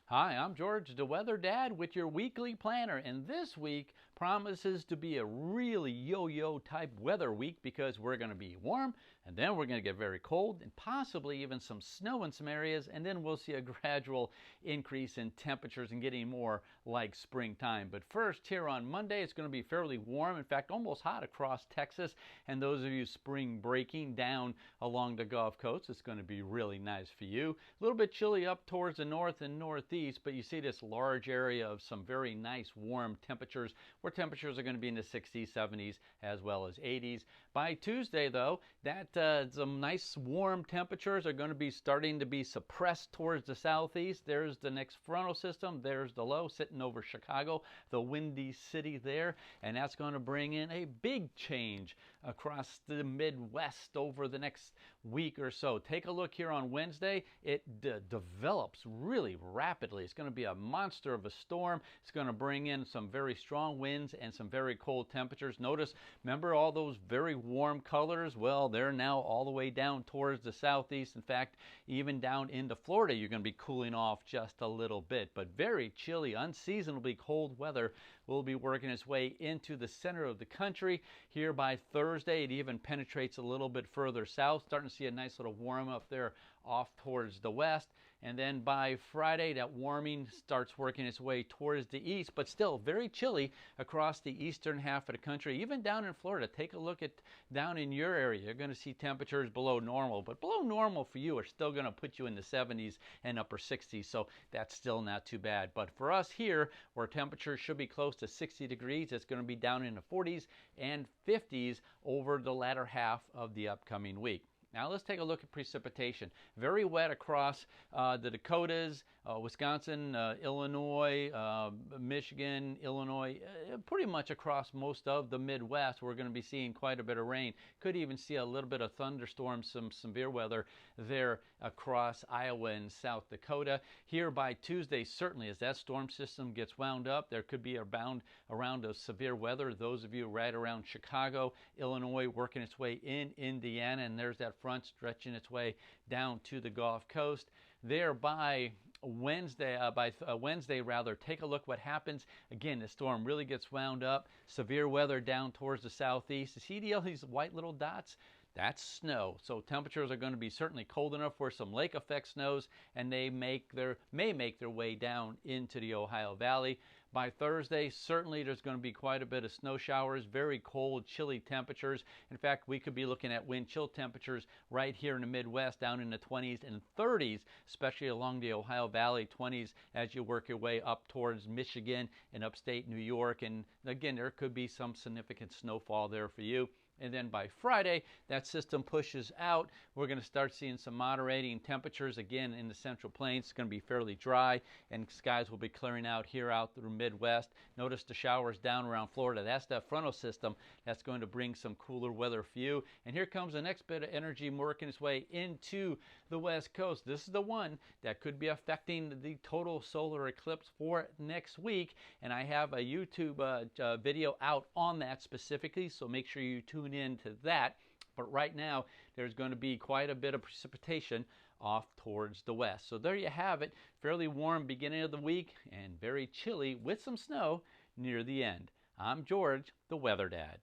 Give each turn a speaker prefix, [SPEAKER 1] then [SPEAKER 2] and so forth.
[SPEAKER 1] Hi, I'm George, the Weather Dad, with your weekly planner. And this week promises to be a really yo-yo type weather week because we're going to be warm and then we're going to get very cold and possibly even some snow in some areas. And then we'll see a gradual increase in temperatures and getting more like springtime. But first, here on Monday, it's going to be fairly warm. In fact, almost hot across Texas. And those of you spring breaking down along the Gulf Coast, it's going to be really nice for you. A little bit chilly up towards the north and northeast, but you see this large area of some very nice warm temperatures where temperatures are going to be in the 60s, 70s, as well as 80s. By Tuesday, though, some nice warm temperatures are going to be starting to be suppressed towards the southeast. There's the next frontal system. There's the low sitting over Chicago, the windy city there, and that's going to bring in a big change across the Midwest over the next week or so. Take a look here on Wednesday. It develops really rapidly. It's going to be a monster of a storm. It's going to bring in some very strong winds and some very cold temperatures. Notice, remember all those very warm colors? Well, they're now all the way down towards the southeast. In fact, even down into Florida, you're going to be cooling off just a little bit. But very chilly, unseasonably cold weather will be working its way into the center of the country. Here by Thursday, it even penetrates a little bit further south. Starting to see a nice little warm up there off towards the west. And then by Friday, that warming starts working its way towards the east, but still very chilly across the eastern half of the country, even down in Florida. Take a look at down in your area. You're going to see temperatures below normal, but below normal for you are still going to put you in the 70s and upper 60s, so that's still not too bad. But for us here, where temperatures should be close to 60 degrees, it's going to be down in the 40s and 50s over the latter half of the upcoming week. Now let's take a look at precipitation. Very wet across the Dakotas, Wisconsin, Illinois, Michigan, Illinois, pretty much across most of the Midwest. We're going to be seeing quite a bit of rain. Could even see a little bit of thunderstorms, some severe weather there across Iowa and South Dakota. Here by Tuesday, certainly as that storm system gets wound up, there could be a bound around of severe weather. Those of you right around Chicago, Illinois, working its way in Indiana, and there's that front stretching its way down to the Gulf Coast. There by Wednesday, take a look what happens. Again, the storm really gets wound up. Severe weather down towards the southeast. You see all these white little dots? That's snow. So temperatures are going to be certainly cold enough for some lake effect snows, and they may make their way down into the Ohio Valley. By Thursday, certainly there's going to be quite a bit of snow showers, very cold, chilly temperatures. In fact, we could be looking at wind chill temperatures right here in the Midwest down in the 20s and 30s, especially along the Ohio Valley, 20s as you work your way up towards Michigan and upstate New York. And again, there could be some significant snowfall there for you. And then by Friday, that system pushes out. We're going to start seeing some moderating temperatures again in the Central Plains. It's going to be fairly dry, and skies will be clearing out here out through Midwest. Notice the showers down around Florida. That's that frontal system that's going to bring some cooler weather for you. And here comes the next bit of energy working its way into the West Coast. This is the one that could be affecting the total solar eclipse for next week. And I have a YouTube video out on that specifically, so make sure you tune into that. But right now, there's going to be quite a bit of precipitation off towards the west. So there you have it. Fairly warm beginning of the week and very chilly with some snow near the end. I'm George, the Weather Dad.